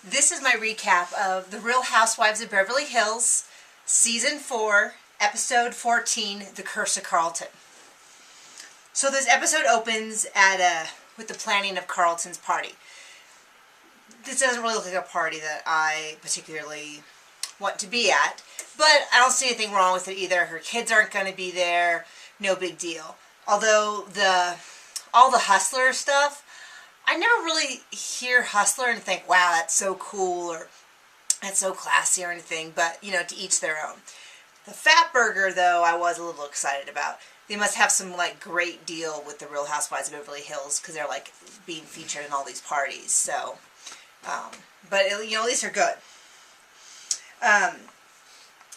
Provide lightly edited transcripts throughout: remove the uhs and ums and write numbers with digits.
This is my recap of The Real Housewives of Beverly Hills, Season 4, Episode 14, The Curse of Carlton. So this episode opens with the planning of Carlton's party. This doesn't really look like a party that I particularly want to be at, but I don't see anything wrong with it either. Her kids aren't going to be there, no big deal. Although all the hustler stuff, I never really hear hustler and think, wow, that's so cool or that's so classy or anything, but, you know, to each their own. The Fat Burger, though, I was a little excited about. They must have some, like, great deal with the Real Housewives of Beverly Hills because they're, like, being featured in all these parties, so, but, you know, at least they're good. And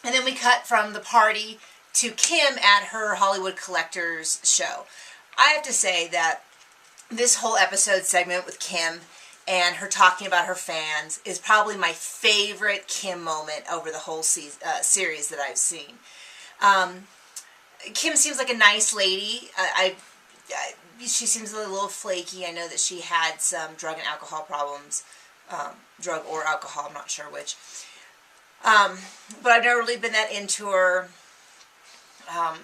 then we cut from the party to Kim at her Hollywood Collectors show. I have to say that this whole episode segment with Kim and her talking about her fans is probably my favorite Kim moment over the whole series that I've seen. Kim seems like a nice lady. She seems a little flaky. I know that she had some drug and alcohol problems. Drug or alcohol, I'm not sure which. But I've never really been that into her.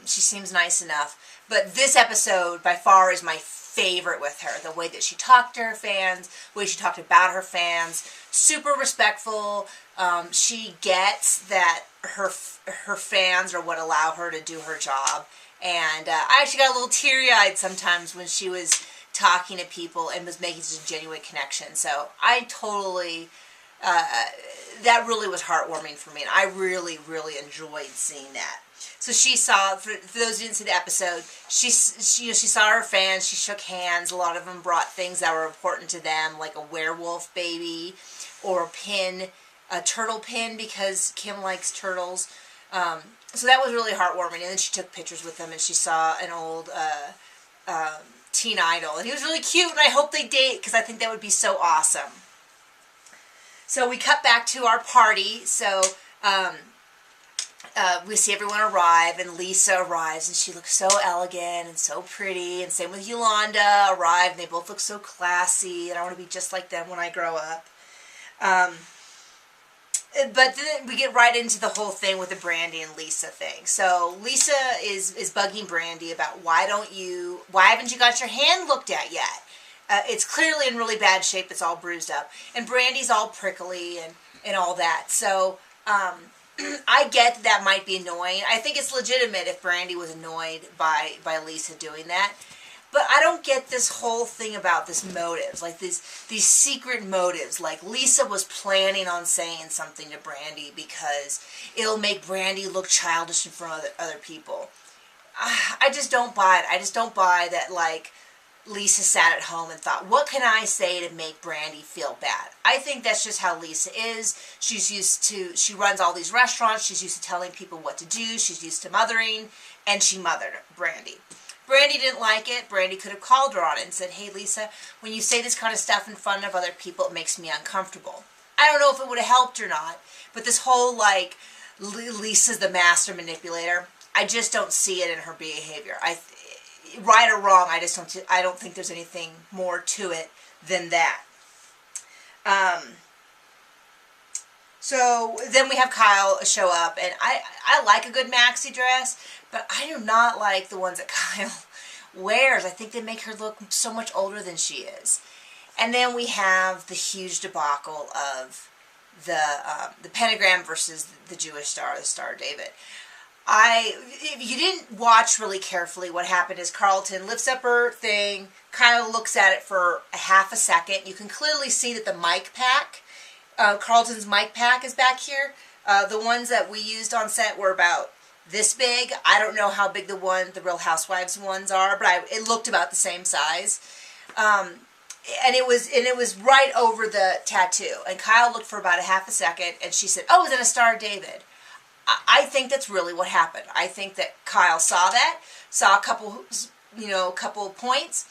She seems nice enough. But this episode, by far, is my favorite with her. The way that she talked to her fans, the way she talked about her fans. Super respectful. She gets that her fans are what allow her to do her job. And I actually got a little teary-eyed sometimes when she was talking to people and was making such a genuine connection. So I totally... that really was heartwarming for me, and I really, really enjoyed seeing that. So she saw, for those who didn't see the episode, she saw her fans, she shook hands. A lot of them brought things that were important to them, like a werewolf baby, or a pin, a turtle pin, because Kim likes turtles. So that was really heartwarming, and then she took pictures with them, and she saw an old teen idol, and he was really cute, and I hope they date, because I think that would be so awesome. So we cut back to our party. So we see everyone arrive, and Lisa arrives, and she looks so elegant and so pretty. And same with Yolanda arrived, and they both look so classy, and I want to be just like them when I grow up. But then we get right into the whole thing with the Brandy and Lisa thing. So Lisa is bugging Brandy about why haven't you got your hand looked at yet? It's clearly in really bad shape. It's all bruised up. And Brandy's all prickly and all that. So I get that might be annoying. I think it's legitimate if Brandy was annoyed by Lisa doing that. But I don't get this whole thing about this motives, like these secret motives. Like Lisa was planning on saying something to Brandy because it'll make Brandy look childish in front of other people. I just don't buy it. I just don't buy that, like, Lisa sat at home and thought, what can I say to make Brandy feel bad? I think that's just how Lisa is. She runs all these restaurants. She's used to telling people what to do. She's used to mothering, and she mothered Brandy. Brandy didn't like it. Brandy could have called her on it and said, hey, Lisa, when you say this kind of stuff in front of other people, it makes me uncomfortable. I don't know if it would have helped or not, but this whole, like, Lisa's the master manipulator, I just don't see it in her behavior. Right or wrong, I don't think there's anything more to it than that. So then we have Kyle show up, and I like a good maxi dress, but I do not like the ones that Kyle wears. I think they make her look so much older than she is. And then we have the huge debacle of the pentagram versus the Jewish star, the Star of David. If you didn't watch really carefully, what happened is Carlton lifts up her thing. Kyle looks at it for a half a second. You can clearly see that the mic pack, Carlton's mic pack is back here. The ones that we used on set were about this big. I don't know how big the Real Housewives ones are, but it looked about the same size. And it was right over the tattoo. And Kyle looked for about a half a second, and she said, "Oh, is that a Star of David?" I think that's really what happened. I think that Kyle saw a couple points.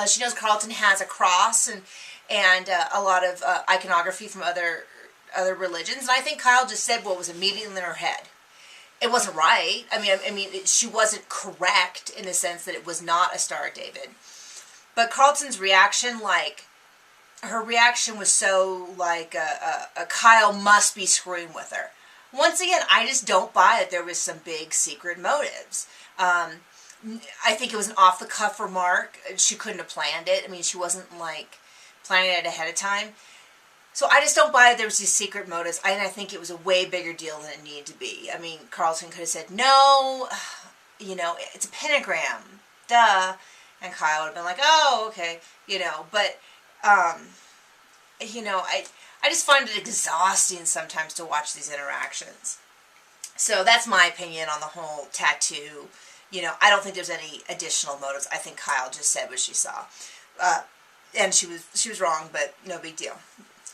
She knows Carlton has a cross and a lot of iconography from other religions, and I think Kyle just said what was immediately in her head. It wasn't right. I mean, she wasn't correct in the sense that it was not a Star of David. But Carlton's reaction, like, her reaction was so like a Kyle must be screwing with her. Once again, I just don't buy it. There was some big secret motives. I think it was an off-the-cuff remark. She couldn't have planned it. I mean, she wasn't like planning it ahead of time. So I just don't buy that there was these secret motives. And I think it was a way bigger deal than it needed to be. I mean, Carlton could have said, no, you know, it's a pentagram. Duh. And Kyle would have been like, oh, okay. You know, but, you know, I just find it exhausting sometimes to watch these interactions. So that's my opinion on the whole tattoo. You know, I don't think there's any additional motives. I think Kyle just said what she saw. And she was wrong, but no big deal.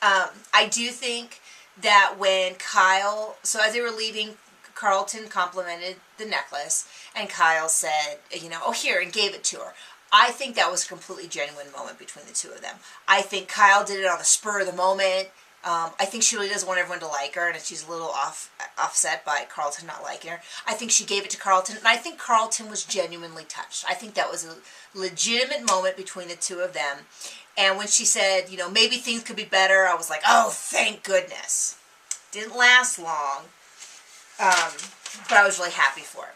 I do think that when Kyle, so as they were leaving, Carlton complimented the necklace, and Kyle said, you know, oh, here, and gave it to her. I think that was a completely genuine moment between the two of them. I think Kyle did it on the spur of the moment. I think she really doesn't want everyone to like her, and she's a little offset by Carlton not liking her. I think she gave it to Carlton, and I think Carlton was genuinely touched. I think that was a legitimate moment between the two of them. And when she said, you know, maybe things could be better, I was like, oh, thank goodness. Didn't last long, but I was really happy for it.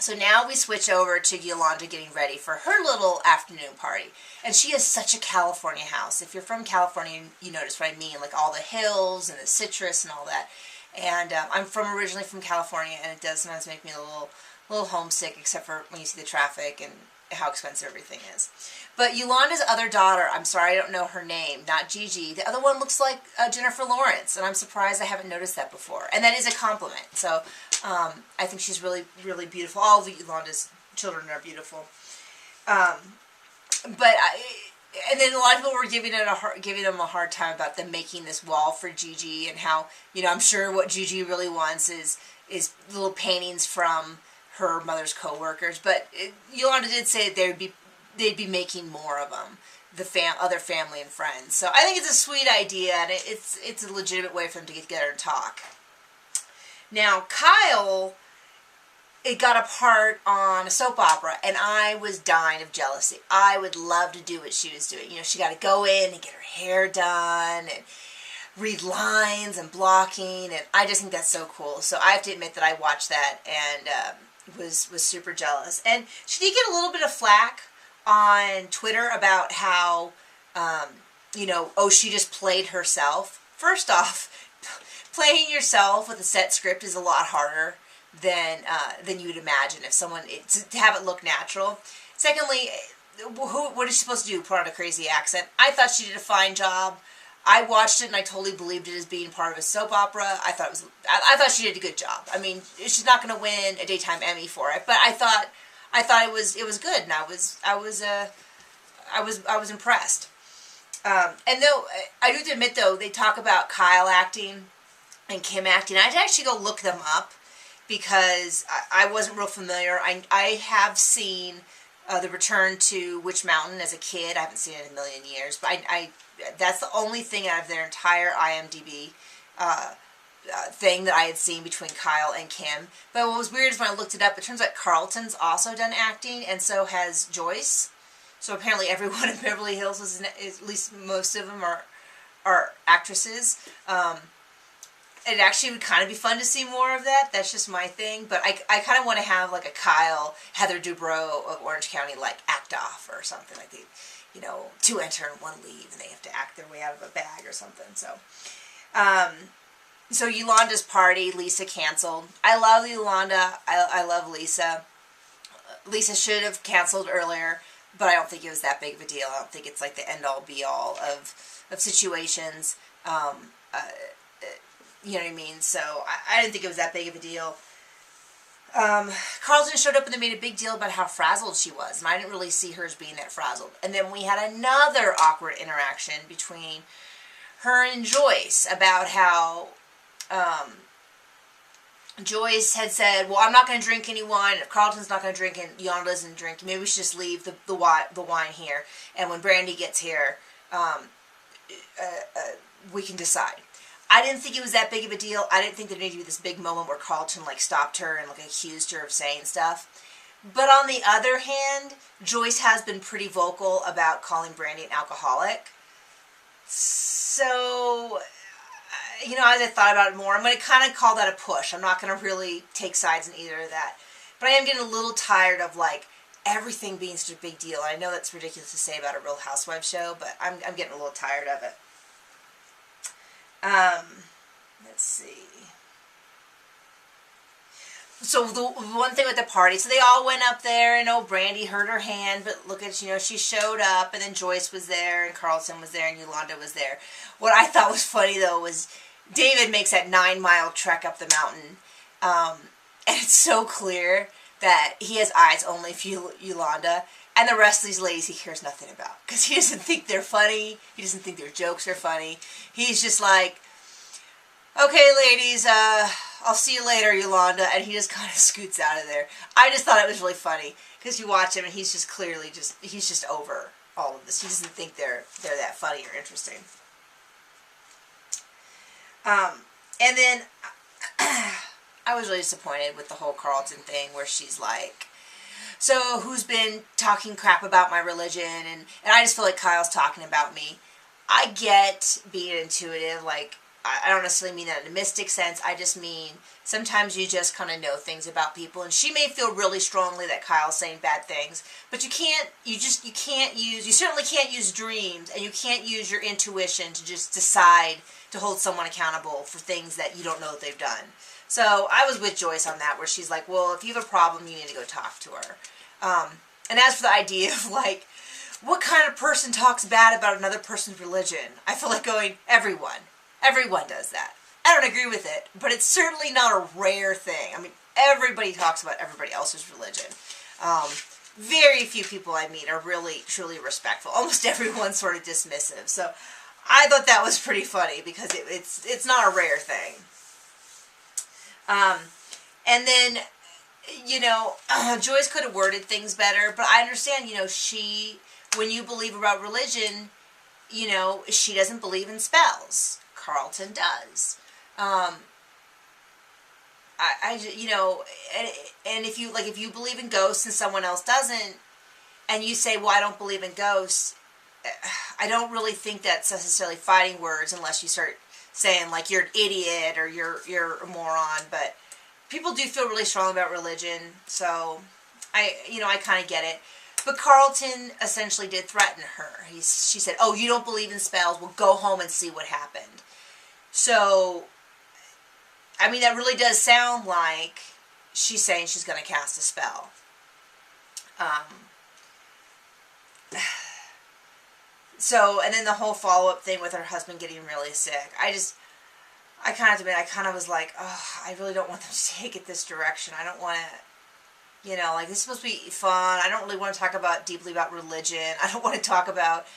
So now we switch over to Yolanda getting ready for her little afternoon party. And she has such a California house. If you're from California, you notice what I mean, like all the hills and the citrus and all that. And I'm originally from California, and it does sometimes make me a little homesick, except for when you see the traffic and how expensive everything is. But Yolanda's other daughter, I'm sorry I don't know her name, not Gigi. The other one looks like Jennifer Lawrence, and I'm surprised I haven't noticed that before. And that is a compliment. So I think she's really, really beautiful. All of Yolanda's children are beautiful. And then a lot of people were giving them a hard time about them making this wall for Gigi, and how, you know, I'm sure what Gigi really wants is little paintings from her mother's co-workers. But Yolanda did say that they'd be making more of them, other family and friends. So I think it's a sweet idea, and it's a legitimate way for them to get together and talk. Now, Kyle, it got a part on a soap opera, and I was dying of jealousy. I would love to do what she was doing. You know, she got to go in and get her hair done and read lines and blocking, and I just think that's so cool. So I have to admit that I watched that and was super jealous. And she did get a little bit of flack on Twitter about how, you know, oh, she just played herself. First off, playing yourself with a set script is a lot harder than you would imagine if someone, to have it look natural. Secondly, what is she supposed to do, put on a crazy accent? I thought she did a fine job. I watched it and I totally believed it as being part of a soap opera. I thought she did a good job. I mean, she's not going to win a daytime Emmy for it, but I thought it was good, and I was impressed. And though I do have to admit, though, they talk about Kyle acting and Kim acting. I had to actually go look them up because I wasn't real familiar. I have seen The Return to Witch Mountain as a kid. I haven't seen it in a million years, but that's the only thing out of their entire IMDb thing that I had seen between Kyle and Kim. But what was weird is when I looked it up, it turns out Carlton's also done acting, and so has Joyce. So apparently everyone in Beverly Hills is at least most of them are actresses. It actually would kind of be fun to see more of that. That's just my thing. But I kind of want to have like a Kyle, Heather Dubrow of Orange County, like act off or something like that. You know, 2 enter and 1 leave, and they have to act their way out of a bag or something. So, so Yolanda's party, Lisa canceled. I love Yolanda. I love Lisa. Lisa should have canceled earlier, but I don't think it was that big of a deal. I don't think it's like the end-all, be-all of situations. You know what I mean? So I didn't think it was that big of a deal. Carlton showed up and they made a big deal about how frazzled she was, and I didn't really see her as being that frazzled. And then we had another awkward interaction between her and Joyce about how Joyce had said, well, I'm not going to drink any wine. If Carlton's not going to drink and Yolanda doesn't drink, maybe we should just leave the wine here, and when Brandy gets here, we can decide. I didn't think it was that big of a deal. I didn't think there needed to be this big moment where Carlton like stopped her and like accused her of saying stuff. But on the other hand, Joyce has been pretty vocal about calling Brandy an alcoholic. So, you know, as I thought about it more, I'm going to kind of call that a push. I'm not going to really take sides in either of that. But I am getting a little tired of, like, everything being such a big deal. I know that's ridiculous to say about a Real Housewives show, but I'm getting a little tired of it. Let's see. So the one thing with the party, so they all went up there, and Brandy hurt her hand, but look at, you know, she showed up, and then Joyce was there, and Carlton was there, and Yolanda was there. What I thought was funny, though, was David makes that 9-mile trek up the mountain, and it's so clear that he has eyes only for Yolanda, and the rest of these ladies he cares nothing about, because he doesn't think they're funny, he doesn't think their jokes are funny. He's just like, okay, ladies, I'll see you later, Yolanda, and he just kind of scoots out of there. I just thought it was really funny, because you watch him, and he's just clearly he's just over all of this. He doesn't think they're that funny or interesting. And then I was really disappointed with the whole Carlton thing, where she's like, so who's been talking crap about my religion? And I just feel like Kyle's talking about me. I get being intuitive, like, I don't necessarily mean that in a mystic sense. I just mean sometimes you just kind of know things about people, and she may feel really strongly that Kyle's saying bad things, but you certainly can't use dreams, and you can't use your intuition to just decide to hold someone accountable for things that you don't know that they've done. So I was with Joyce on that, where she's like, well, if you have a problem, you need to go talk to her. And as for the idea of, like, what kind of person talks bad about another person's religion? I feel like going, everyone. Everyone does that. I don't agree with it, but it's certainly not a rare thing. I mean, everybody talks about everybody else's religion. Very few people I meet are really, truly respectful. Almost everyone's sort of dismissive. So I thought that was pretty funny, because it's not a rare thing. And then, you know, Joyce could have worded things better, but I understand, you know, when you believe about religion, you know, she doesn't believe in spells. Carlton does. You know, and if you believe in ghosts and someone else doesn't, and you say, well, I don't believe in ghosts, I don't really think that's necessarily fighting words, unless you start saying, like, you're an idiot or you're a moron. But people do feel really strong about religion, so I kind of get it. But Carlton essentially did threaten her. She said, oh, you don't believe in spells? Well, go home and see what happened. So, I mean, that really does sound like she's saying she's going to cast a spell. So, and then the whole follow-up thing with her husband getting really sick. I kind of was like, oh, I really don't want them to take it this direction. I don't want to, you know, like, this is supposed to be fun. I don't really want to talk deeply about religion. I don't want to talk about...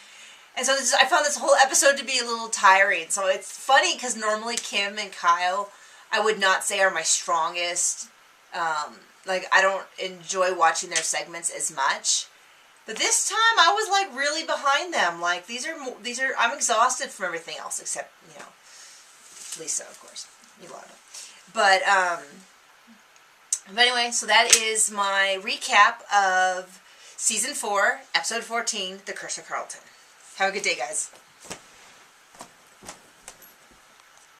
And so I found this whole episode to be a little tiring. So it's funny, because normally Kim and Kyle, I would not say are my strongest. Like, I don't enjoy watching their segments as much. But this time, I was, like, really behind them. Like, I'm exhausted from everything else, except, you know, Lisa, of course, Yolanda. But anyway, so that is my recap of Season 4, Episode 14, The Curse of Carlton. Have a good day, guys.